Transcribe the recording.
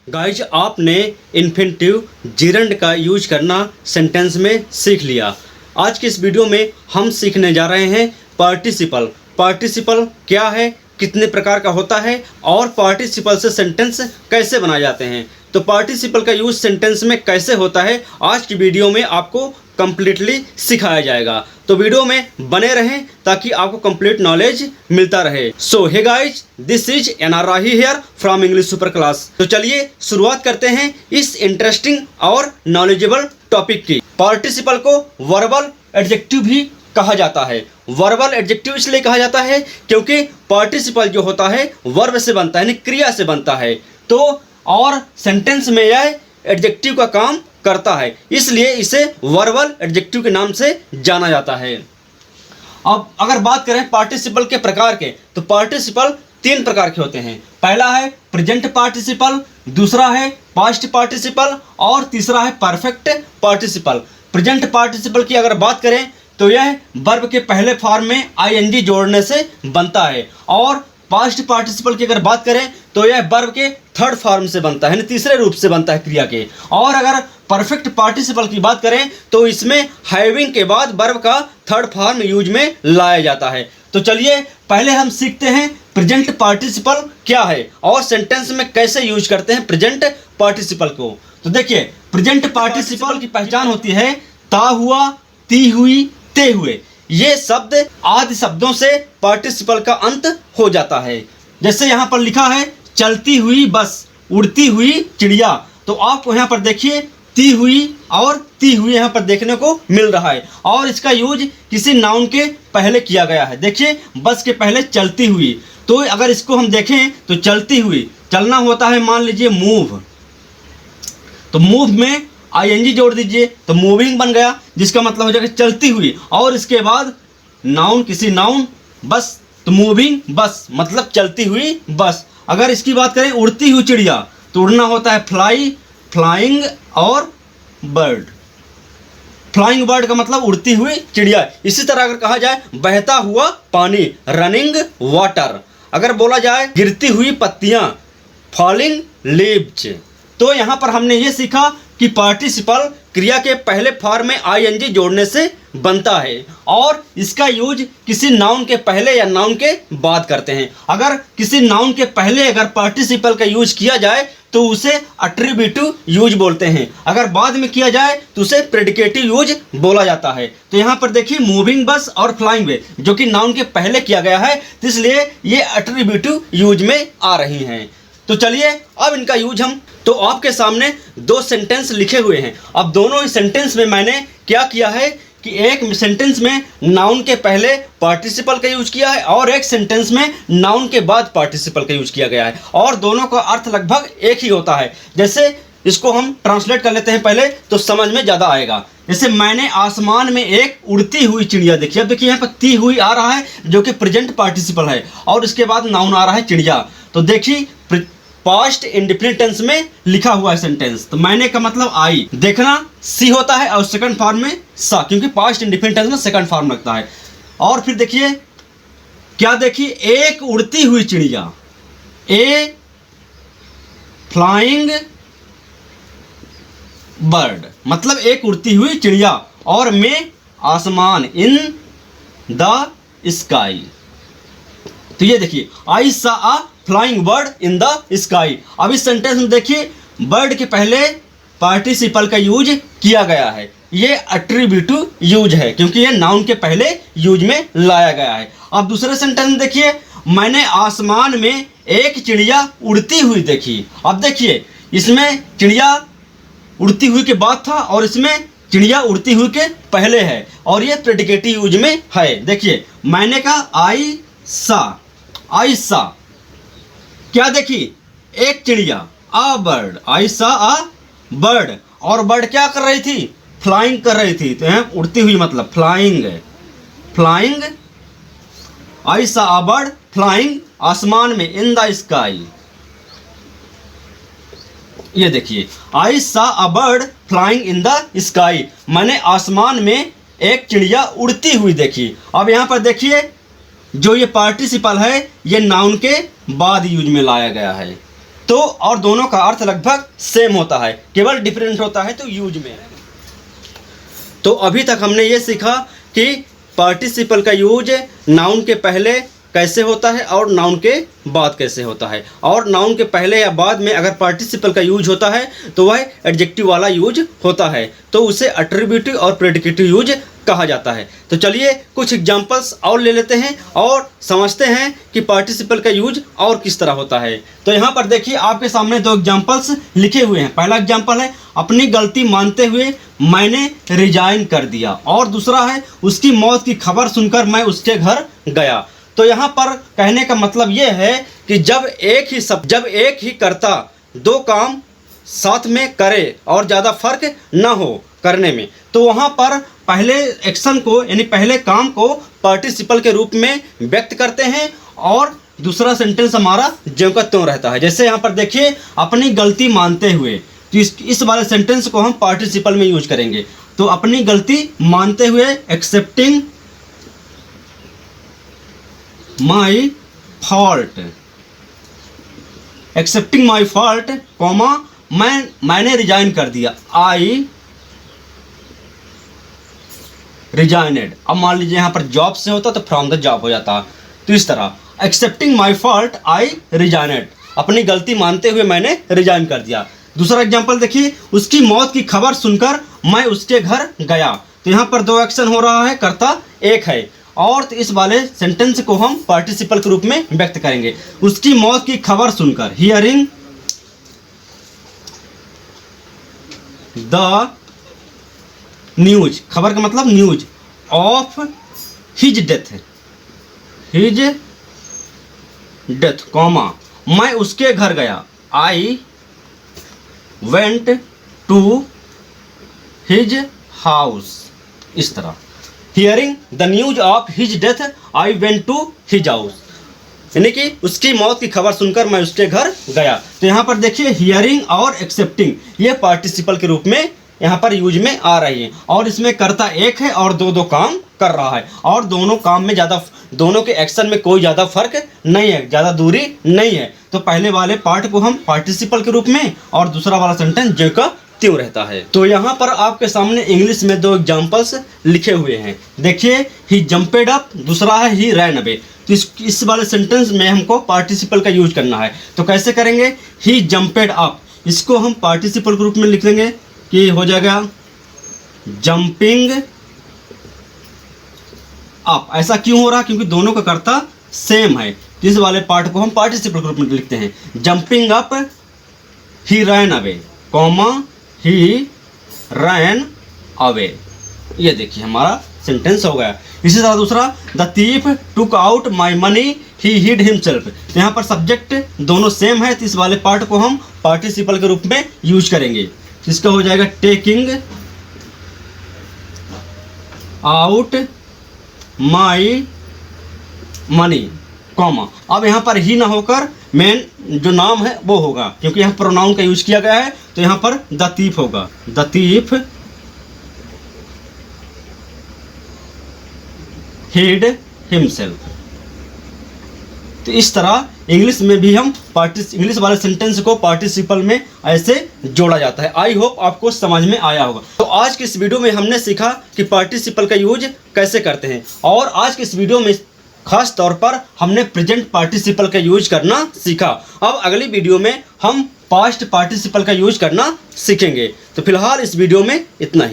Guys आपने infinitive gerund का use करना सेंटेंस में सीख लिया। आज की इस वीडियो में हम सीखने जा रहे हैं पार्टिसिपल। पार्टिसिपल क्या है, कितने प्रकार का होता है और पार्टिसिपल से सेंटेंस कैसे बनाए जाते हैं। तो पार्टिसिपल का यूज सेंटेंस में कैसे होता है आज की वीडियो में आपको कंप्लीटली सिखाया जाएगा। तो वीडियो में बने रहें ताकि आपको कंप्लीट नॉलेज मिलता रहे। So hey guys, this is NR Rahi here from English super class. तो चलिए शुरुआत करते हैं इस इंटरेस्टिंग और नॉलेजेबल टॉपिक की। पार्टिसिपल को वर्बल एडजेक्टिव भी कहा जाता है। वर्बल एडजेक्टिव इसलिए कहा जाता है क्योंकि पार्टिसिपल जो होता है वर्ब से बनता है, यानी क्रिया से बनता है। तो और सेंटेंस में यह एडजेक्टिव का काम करता है, इसलिए इसे वर्बल एडजेक्टिव के नाम से जाना जाता है। अब अगर बात करें पार्टिसिपल के प्रकार के, तो पार्टिसिपल तीन प्रकार के होते हैं। पहला है प्रेजेंट पार्टिसिपल, दूसरा है पास्ट पार्टिसिपल और तीसरा है परफेक्ट पार्टिसिपल। प्रेजेंट पार्टिसिपल की अगर बात करें तो यह वर्ब के पहले फॉर्म में आईएनजी जोड़ने से बनता है, और पास्ट पार्टिसिपल की अगर बात करें तो यह वर्ब के थर्ड फॉर्म से बनता है, यानी तीसरे रूप से बनता है क्रिया के। और अगर परफेक्ट पार्टिसिपल की बात करें तो इसमें हैविंग के बाद वर्ब का थर्ड फॉर्म यूज में लाया जाता है। तो चलिए पहले हम सीखते हैं प्रेजेंट पार्टिसिपल क्या है और सेंटेंस में कैसे यूज करते हैं प्रेजेंट पार्टिसिपल को। तो देखिए, प्रेजेंट पार्टिसिपल की पहचान होती है ता हुआ, ती हुई, ते हुए। ये शब्द आदि शब्दों से पार्टिसिपल का अंत हो जाता है। जैसे यहाँ पर लिखा है चलती हुई बस, उड़ती हुई चिड़िया। तो आपको यहाँ पर देखिए ती हुई और ती हुई यहाँ पर देखने को मिल रहा है, और इसका यूज किसी नाउन के पहले किया गया है। देखिए बस के पहले चलती हुई, तो अगर इसको हम देखें तो चलती हुई, चलना होता है मान लीजिए मूव, तो मूव में आईएनजी जोड़ दीजिए तो मूविंग बन गया, जिसका मतलब हो जाएगा चलती हुई। और इसके बाद नाउन, किसी नाउन बस, तो मूविंग बस मतलब चलती हुई बस। अगर इसकी बात करें उड़ती हुई चिड़िया, तो उड़ना होता है फ्लाई, फ्लाइंग और बर्ड। फ्लाइंग बर्ड का मतलब उड़ती हुई चिड़िया। इसी तरह अगर कहा जाए बहता हुआ पानी, रनिंग वाटर। अगर बोला जाए गिरती हुई पत्तियां, फॉलिंग लीव्स। तो यहाँ पर हमने ये सीखा कि पार्टिसिपल क्रिया के पहले फॉर्म में आईएनजी जोड़ने से बनता है, और इसका यूज किसी नाउन के पहले या नाउन के बाद करते हैं। अगर किसी नाउन के पहले अगर पार्टिसिपल का यूज किया जाए तो उसे एट्रीब्यूटिव यूज बोलते हैं, अगर बाद में किया जाए तो उसे प्रेडिकेटिव यूज बोला जाता है। तो यहाँ पर देखिए मूविंग बस और फ्लाइंग वे जो कि नाउन के पहले किया गया है, तो इसलिए ये एट्रीब्यूटिव यूज में आ रही हैं। तो चलिए अब इनका यूज हम, तो आपके सामने दो सेंटेंस लिखे हुए हैं। अब दोनों ही सेंटेंस में मैंने क्या किया है कि एक सेंटेंस में नाउन के पहले पार्टिसिपल का यूज किया है और एक सेंटेंस में नाउन के बाद पार्टिसिपल का यूज किया गया है, और दोनों का अर्थ लगभग एक ही होता है। जैसे इसको हम ट्रांसलेट कर लेते हैं पहले, तो समझ में ज़्यादा आएगा। जैसे मैंने आसमान में एक उड़ती हुई चिड़िया देखी। अब देखिए यहाँ पर ती हुई आ रहा है जो कि प्रेजेंट पार्टिसिपल है, और इसके बाद नाउन आ रहा है चिड़िया। तो देखिए पास्ट इंडेफिनिट टेंस में लिखा हुआ है सेंटेंस, तो मैंने का मतलब आई, देखना सी होता है और सेकंड फॉर्म में सा, क्योंकि पास्ट इंडेफिनिट टेंस में सेकंड फॉर्म लगता है। और फिर देखिए क्या, देखिए एक उड़ती हुई चिड़िया, ए फ्लाइंग बर्ड, मतलब एक उड़ती हुई चिड़िया, और में आसमान, इन द स्काई। तो ये देखिए I saw a flying bird in the sky. अब इस सेंटेंस में देखिए बर्ड के पहले पार्टिसिपल का यूज किया गया है, ये एट्रीब्यूटिव यूज है क्योंकि ये नाउन के पहले यूज में लाया गया है। अब दूसरे सेंटेंस में देखिए मैंने आसमान में एक चिड़िया उड़ती हुई देखी। अब देखिए इसमें चिड़िया उड़ती हुई के बाद था और इसमें चिड़िया उड़ती हुई के पहले है, और ये प्रेडिकेटिव यूज में है। देखिए मैंने कहा आई सा, आई सा क्या देखी, एक चिड़िया, आ bird, I saw a bird, और बर्ड क्या कर रही थी, फ्लाइंग कर रही थी। तो यहाँ उड़ती हुई मतलब flying, flying, I saw a bird flying आसमान में, इन द स्काई। ये देखिए I saw a bird flying in the sky, मैंने आसमान में एक चिड़िया उड़ती हुई देखी। अब यहाँ पर देखिए जो ये पार्टिसिपल है ये नाउन के बाद यूज में लाया गया है। तो तो और दोनों का अर्थ लगभग सेम होता है, केवल डिफरेंट होता है तो यूज में। तो अभी तक हमने ये सीखा कि पार्टिसिपल का यूज नाउन के पहले कैसे होता है और नाउन के बाद कैसे होता है, और नाउन के पहले या बाद में अगर पार्टिसिपल का यूज होता है तो वह एडजेक्टिव वाला यूज होता है, तो उसे एट्रीब्यूटिव और प्रेडिकेटिव यूज कहा जाता है। तो चलिए कुछ एग्जांपल्स और ले लेते हैं और समझते हैं कि पार्टिसिपल का यूज और किस तरह होता है। तो यहाँ पर देखिए आपके सामने दो एग्जांपल्स लिखे हुए हैं। पहला एग्जांपल है अपनी गलती मानते हुए मैंने रिजाइन कर दिया, और दूसरा है उसकी मौत की खबर सुनकर मैं उसके घर गया। तो यहाँ पर कहने का मतलब ये है कि जब एक ही कर्ता दो काम साथ में करे और ज़्यादा फर्क ना हो करने में, तो वहाँ पर पहले एक्शन को यानी पहले काम को पार्टिसिपल के रूप में व्यक्त करते हैं और दूसरा सेंटेंस हमारा ज्यों का त्यों रहता है। जैसे यहाँ पर देखिए अपनी गलती मानते हुए, तो इस वाले सेंटेंस को हम पार्टिसिपल में यूज करेंगे। तो अपनी गलती मानते हुए accepting my fault, accepting my fault comma मैंने रिजाइन कर दिया, आई रिजाइनेड। अब मान लीजिए यहाँ पर जॉब से होता तो फ्रॉम द जॉब हो जाता। तो इस तरह एक्सेप्टिंग माई फॉल्ट आई रिजाइनेड, अपनी गलती मानते हुए मैंने रिजाइन कर दिया। दूसरा एग्जांपल देखिए उसकी मौत की खबर सुनकर मैं उसके घर गया। तो यहाँ पर दो एक्शन हो रहा है, कर्ता एक है, और तो इस वाले सेंटेंस को हम पार्टिसिपल के रूप में व्यक्त करेंगे। उसकी मौत की खबर सुनकर, हियरिंग द न्यूज, खबर का मतलब news, of his death comma मैं उसके घर गया, I went to his house. इस तरह hearing the news of his death I went to his house, यानी कि उसकी मौत की खबर सुनकर मैं उसके घर गया। तो यहाँ पर देखिए हियरिंग और एक्सेप्टिंग ये पार्टिसिपल के रूप में यहाँ पर यूज में आ रही है, और इसमें कर्ता एक है और दो काम कर रहा है, और दोनों काम में दोनों के एक्शन में कोई ज़्यादा फर्क नहीं है, ज़्यादा दूरी नहीं है। तो पहले वाले पार्ट को हम पार्टिसिपल के रूप में और दूसरा वाला सेंटेंस जो का त्यों रहता है। तो यहाँ पर आपके सामने इंग्लिश में दो एग्जांपल्स लिखे हुए हैं। देखिए ही जंपेड अप, दूसरा है ही रैन अवे। तो इस वाले सेंटेंस में हमको पार्टिसिपल का यूज करना है। तो कैसे करेंगे, ही जंपेड अप, इसको हम पार्टिसिपल के रूप में लिख लेंगे कि हो जाएगा जंपिंग अप। ऐसा क्यों हो रहा, क्योंकि दोनों का कर्ता सेम है। तो इस वाले पार्ट को हम पार्टिसिपल के रूप में लिखते हैं, जंपिंग अप ही रैन अवे कॉमा ही रैन अवे। ये देखिए हमारा सेंटेंस हो गया। इसी तरह दूसरा, the thief took out my money he hide himself. तो यहाँ पर सब्जेक्ट दोनों सेम है, तो इस वाले पार्ट को हम पार्टिसिपल के रूप में यूज करेंगे। इसका हो जाएगा taking out my money comma. अब यहाँ पर ही ना होकर मेन जो नाम है वो होगा, क्योंकि यहाँ प्रोनाउन का यूज किया गया है। तो यहाँ पर द थीफ होगा, द थीफ हिड हिमसेल्फ। तो इस तरह इंग्लिश में भी हम इंग्लिश वाले सेंटेंस को पार्टिसिपल में ऐसे जोड़ा जाता है। आई होप आपको समझ में आया होगा। तो आज की इस वीडियो में हमने सीखा कि पार्टिसिपल का यूज कैसे करते हैं, और आज की इस वीडियो में खास तौर पर हमने प्रेजेंट पार्टिसिपल का यूज करना सीखा। अब अगली वीडियो में हम पास्ट पार्टिसिपल का यूज करना सीखेंगे। तो फिलहाल इस वीडियो में इतना ही।